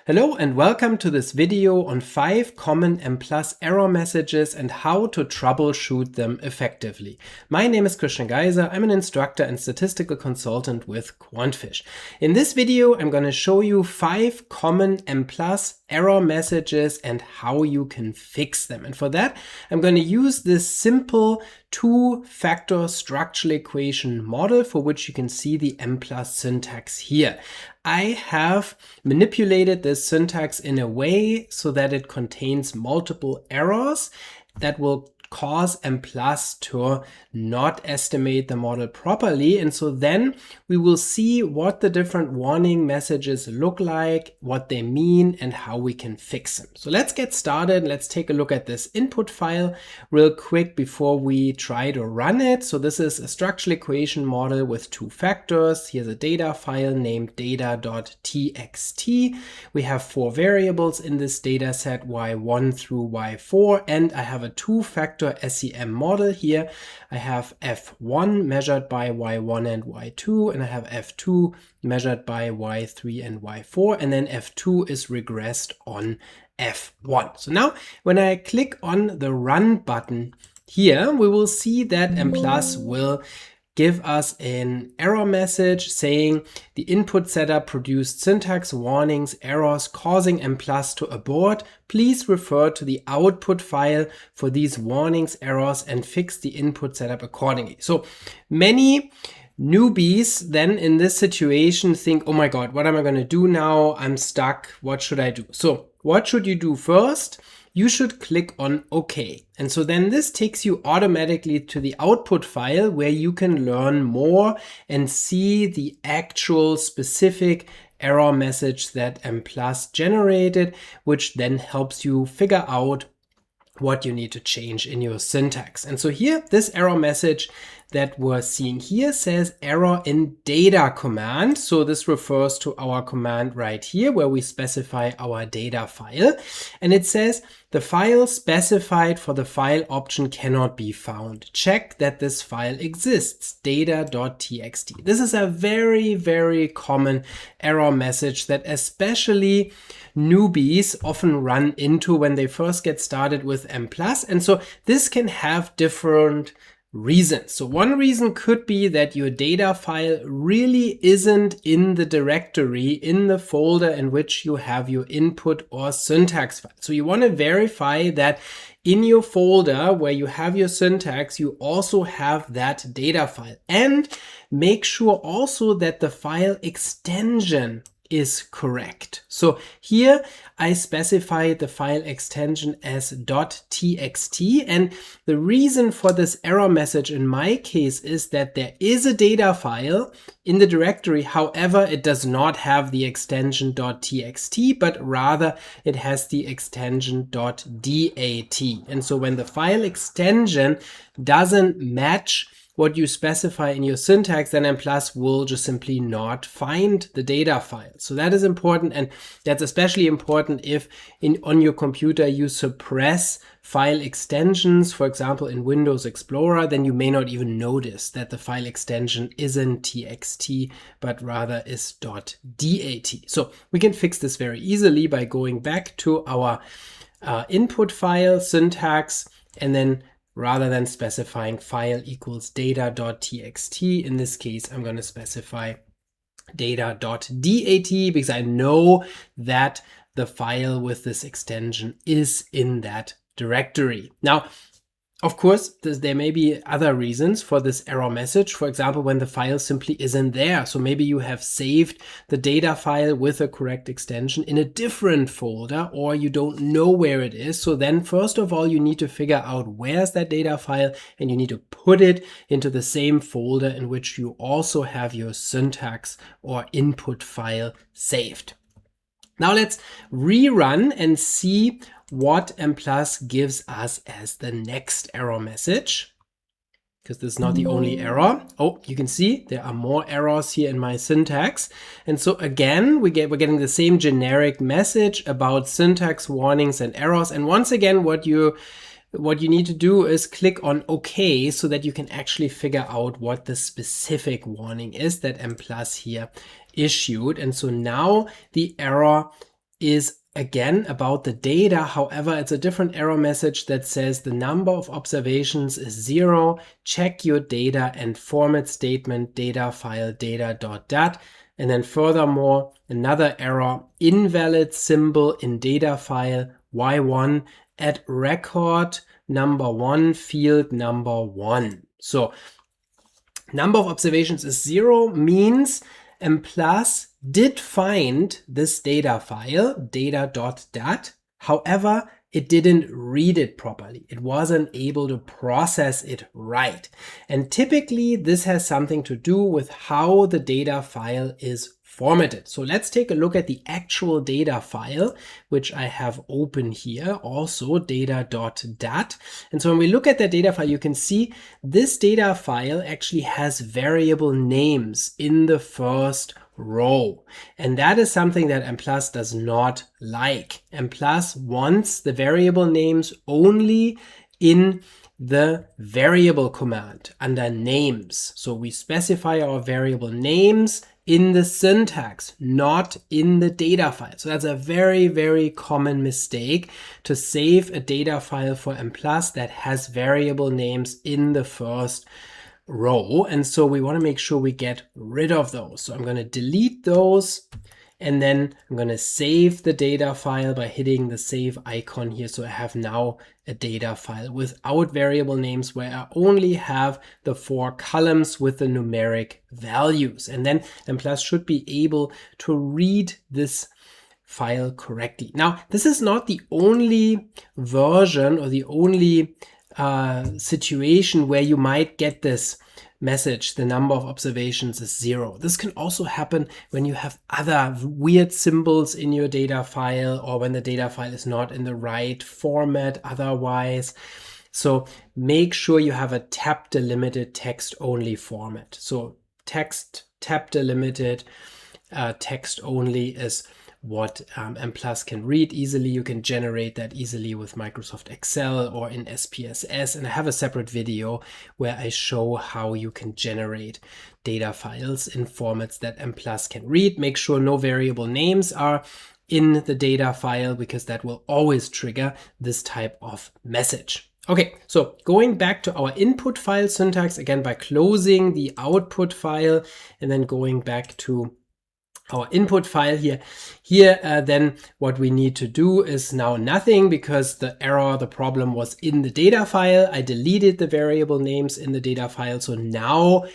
Hello and welcome to this video on 5 common Mplus error messages and how to troubleshoot them effectively. My name is Geiser. I'm an instructor and statistical consultant with QuantFish. In this video, I'm going to show you 5 common Mplus error messages and how you can fix them. And for that, I'm going to use this simple two-factor structural equation model for which you can see the Mplus syntax here. I have manipulated this syntax in a way so that it contains multiple errors that will cause Mplus to not estimate the model properly. And so then we will see what the different warning messages look like, what they mean, and how we can fix them. So let's get started. Let's take a look at this input file real quick before we try to run it. So this is a structural equation model with two factors. Here's a data file named data.txt. We have 4 variables in this data set, y1 through y4, and I have a two-factor SEM model here. I have f1 measured by y1 and y2, and I have f2 measured by y3 and y4, and then f2 is regressed on f1. So now when I click on the run button here, we will see that Mplus will give us an error message saying the input setup produced syntax warnings errors causing Mplus to abort. Please refer to the output file for these warnings errors and fix the input setup accordingly. So many newbies then in this situation think, oh my God, what am I going to do now? I'm stuck. What should I do? So what should you do first? You should click on OK. And so then this takes you automatically to the output file where you can learn more and see the actual specific error message that Mplus generated, which then helps you figure out what you need to change in your syntax. And so here, this error message that we're seeing here says error in data command. So this refers to our command right here where we specify our data file. And it says the file specified for the file option cannot be found. Check that this file exists, data.txt. This is a very, very common error message that especially newbies often run into when they first get started with Mplus. And so this can have different reasons. So one reason could be that your data file really isn't in the directory, in the folder in which you have your input or syntax file. So you want to verify that in your folder where you have your syntax, you also have that data file, and make sure also that the file extension is correct. So here I specify the file extension as .txt, and the reason for this error message in my case is that there is a data file in the directory, however it does not have the extension .txt, but rather it has the extension .dat. And so when the file extension doesn't match what you specify in your syntax, then Mplus will just simply not find the data file. So that is important, and that's especially important if on your computer you suppress file extensions, for example in Windows Explorer, then you may not even notice that the file extension isn't txt, but rather is .dat. So we can fix this very easily by going back to our input file syntax, and then rather than specifying file equals data.txt, in this case, I'm going to specify data.dat because I know that the file with this extension is in that directory. Now, of course, there may be other reasons for this error message. For example, when the file simply isn't there. So maybe you have saved the data file with a correct extension in a different folder, or you don't know where it is. So then first of all, you need to figure out where's that data file, and you need to put it into the same folder in which you also have your syntax or input file saved. Now let's rerun and see what Mplus gives us as the next error message, because this is not the only error. Oh, you can see there are more errors here in my syntax. And so again, we're getting the same generic message about syntax warnings and errors. And once again, what you need to do is click on OK so that you can actually figure out what the specific warning is that Mplus here issued. And so now the error is again about the data. However, it's a different error message that says the number of observations is 0. Check your data and format statement data file data.dat. And then furthermore, another error, invalid symbol in data file y1 at record number 1 field number 1. So number of observations is 0 means Mplus did find this data file, data.dat. However, it didn't read it properly. It wasn't able to process it right. And typically this has something to do with how the data file is formatted. So let's take a look at the actual data file, which I have open here, also data.dat. And so when we look at that data file, you can see this data file actually has variable names in the first row. And that is something that Mplus does not like. Mplus wants the variable names only in the variable command under names. So we specify our variable names in the syntax, not in the data file. So that's a very, very common mistake, to save a data file for Mplus that has variable names in the first row. And so we want to make sure we get rid of those. So I'm going to delete those, and then I'm going to save the data file by hitting the save icon here. So I have now a data file without variable names, where I only have the 4 columns with the numeric values. And then Mplus should be able to read this file correctly. Now, this is not the only version or the only situation where you might get this message, the number of observations is 0. This can also happen when you have other weird symbols in your data file, or when the data file is not in the right format otherwise. So make sure you have a tab delimited text only format. So text tab delimited text only is what Mplus can read easily. You can generate that easily with Microsoft Excel or in SPSS, and I have a separate video where I show how you can generate data files in formats that Mplus can read. Make sure no variable names are in the data file, because that will always trigger this type of message. Okay, so going back to our input file syntax, again by closing the output file and then going back to our input file here. Then what we need to do is now nothing, because the error, the problem was in the data file. I deleted the variable names in the data file. So now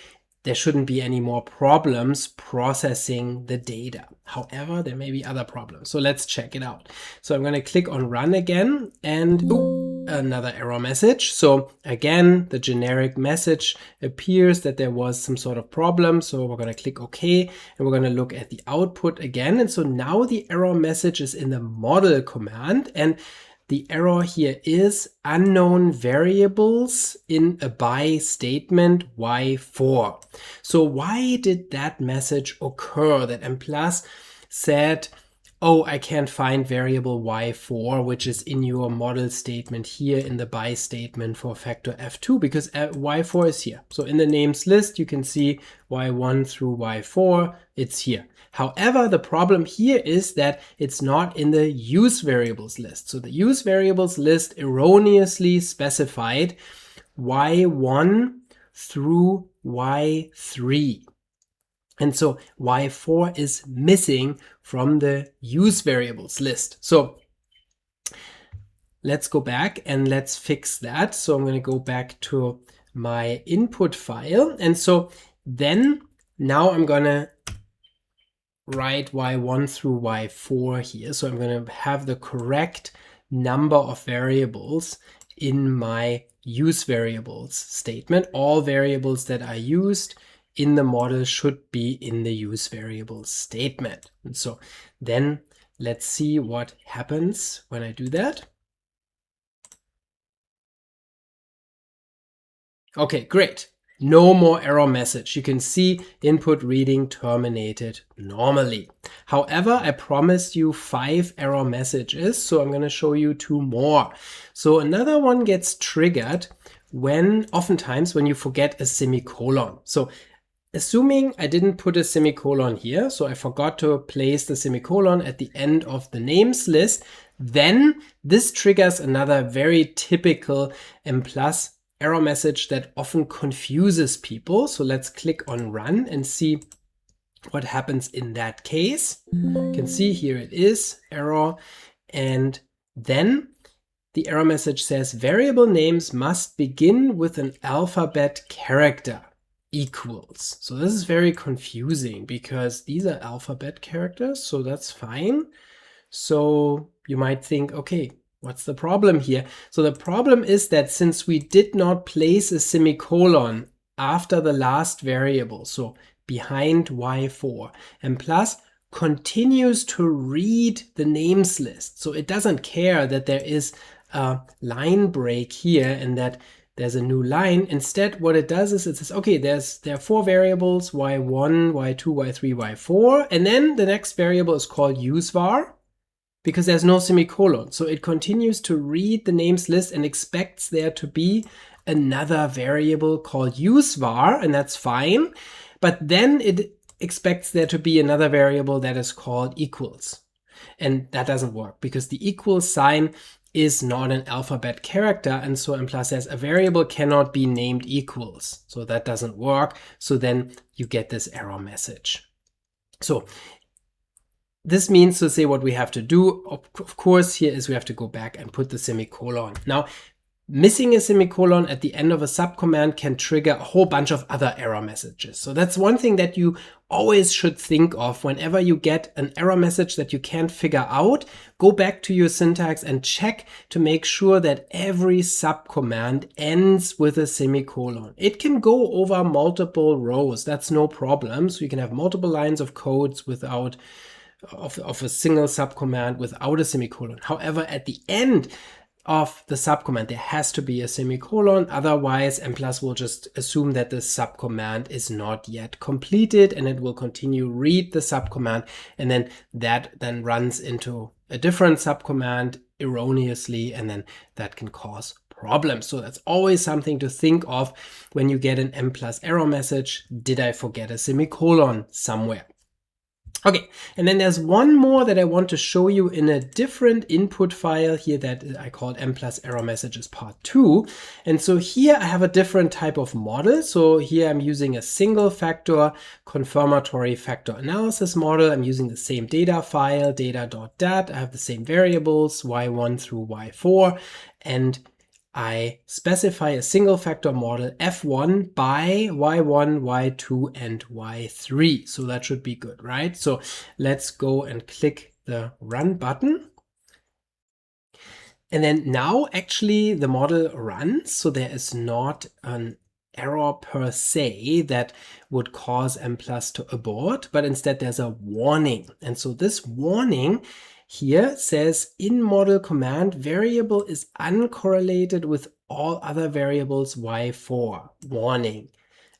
there shouldn't be any more problems processing the data. However, there may be other problems. So let's check it out. So I'm going to click on run again, and another error message. So again, the generic message appears that there was some sort of problem. So we're going to click OK, and we're going to look at the output again. And so now the error message is in the model command, and the error here is unknown variables in a by statement y4. So why did that message occur, that Mplus said, oh, I can't find variable y4, which is in your model statement here in the by statement for factor f2, because y4 is here. So in the names list, you can see y1 through y4, it's here. However, the problem here is that it's not in the use variables list. So the use variables list erroneously specified y1 through y3. And so y4 is missing from the use variables list. So let's go back and let's fix that. So I'm going to go back to my input file. And so then now I'm going to write y1 through y4 here. So I'm going to have the correct number of variables in my use variables statement. All variables that I used in the model should be in the use variables statement. And so then let's see what happens when I do that. Okay, great. No more error message. You can see input reading terminated normally. However, I promised you 5 error messages, so I'm going to show you 2 more. So another one gets triggered oftentimes when you forget a semicolon. So assuming I didn't put a semicolon here, so I forgot to place the semicolon at the end of the names list, then this triggers another very typical Mplus error message that often confuses people. So let's click on run and see what happens in that case. You can see here it is, error, and then the error message says variable names must begin with an alphabet character equals. So this is very confusing because these are alphabet characters, so that's fine. So you might think, okay, what's the problem here? So the problem is that since we did not place a semicolon after the last variable, so behind y4, Mplus continues to read the names list. So it doesn't care that there is a line break here and that there's a new line. Instead, what it does is it says, okay, there are 4 variables, y1, y2, y3, y4, and then the next variable is called useVar because there's no semicolon. So it continues to read the names list and expects there to be another variable called useVar, and that's fine. But then it expects there to be another variable that is called equals. And that doesn't work because the equals sign is not an alphabet character, and so Mplus says a variable cannot be named equals. So that doesn't work. So then you get this error message. So this means to say what we have to do, of course, here is we have to go back and put the semicolon. Now, missing a semicolon at the end of a subcommand can trigger a whole bunch of other error messages. So that's one thing that you always should think of whenever you get an error message that you can't figure out. Go back to your syntax and check to make sure that every subcommand ends with a semicolon. It can go over multiple rows. That's no problem. So you can have multiple lines of codes without of a single subcommand without a semicolon. However, at the end of the subcommand, there has to be a semicolon. Otherwise, Mplus will just assume that the subcommand is not yet completed and it will continue read the subcommand. And then that then runs into a different subcommand erroneously. And then that can cause problems. So that's always something to think of when you get an Mplus error message. Did I forget a semicolon somewhere? Okay, and then there's one more that I want to show you in a different input file here that I called Mplus error messages part 2. And so here I have a different type of model. So here I'm using a single factor confirmatory factor analysis model. I'm using the same data file, data.dat. I have the same variables, y1 through y4, and I specify a single factor model f1 by y1, y2, and y3. So that should be good, right? So let's go and click the run button. And then now actually the model runs. So there is not an error per se that would cause Mplus to abort, but instead there's a warning. And so this warning here says in model command variable is uncorrelated with all other variables y4. Warning.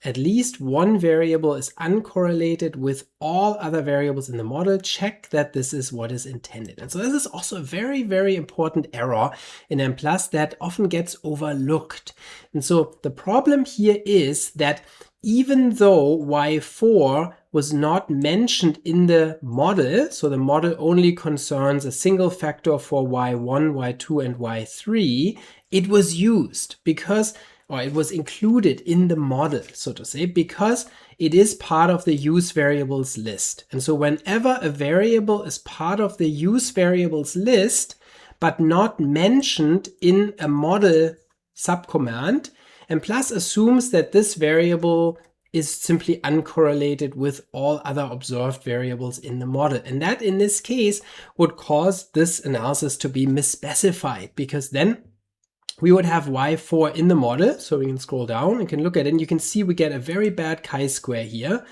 At least one variable is uncorrelated with all other variables in the model. Check that this is what is intended. And so this is also a very, very important error in Mplus that often gets overlooked. And so the problem here is that even though y4 was not mentioned in the model, so the model only concerns a single factor for y1, y2, and y3, it was used because, or it was included in the model, so to say, because it is part of the use variables list. And so whenever a variable is part of the use variables list, but not mentioned in a model subcommand, Mplus assumes that this variable is simply uncorrelated with all other observed variables in the model. And that in this case would cause this analysis to be misspecified, because then we would have y4 in the model. So we can scroll down and can look at it, and you can see we get a very bad chi-square here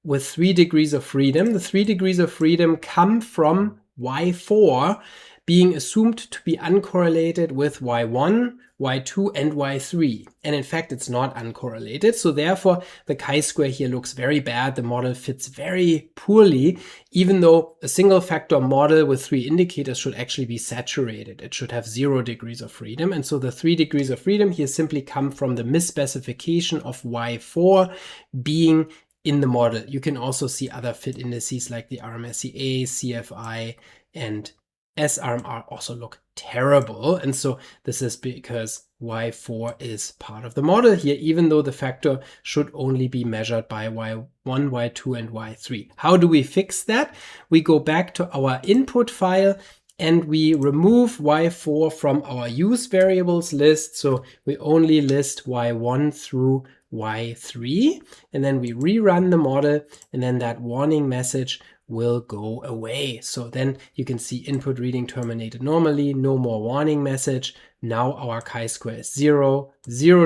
with 3 degrees of freedom. The 3 degrees of freedom come from y4 being assumed to be uncorrelated with y1, y2, and y3. And in fact, it's not uncorrelated. So therefore, the chi-square here looks very bad. The model fits very poorly, even though a single factor model with 3 indicators should actually be saturated. It should have 0 degrees of freedom. And so the 3 degrees of freedom here simply come from the misspecification of y4 being in the model. You can also see other fit indices like the RMSEA, CFI, and SRMR also look terrible. And so this is because Y4 is part of the model here, even though the factor should only be measured by Y1, Y2, and Y3. How do we fix that? We go back to our input file and we remove Y4 from our use variables list. So we only list Y1 through Y3, and then we rerun the model, and then that warning message will go away. So then you can see input reading terminated normally, no more warning message. Now our chi-square is 0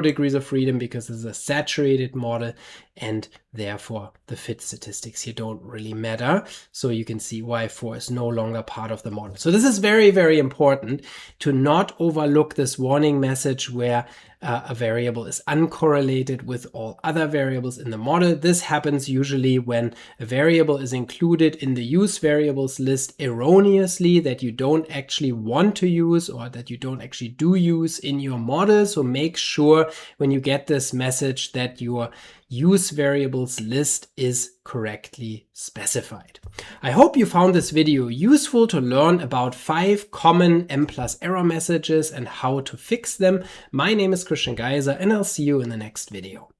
degrees of freedom because this is a saturated model, and therefore the fit statistics here don't really matter. So you can see Y4 is no longer part of the model. So this is very, very important to not overlook this warning message where a variable is uncorrelated with all other variables in the model. This happens usually when a variable is included in the use variables list erroneously, that you don't actually want to use or that you don't actually do use in your model. So make sure when you get this message that your use variables list is correctly specified. I hope you found this video useful to learn about 5 common Mplus error messages and how to fix them. My name is Geiser, and I'll see you in the next video.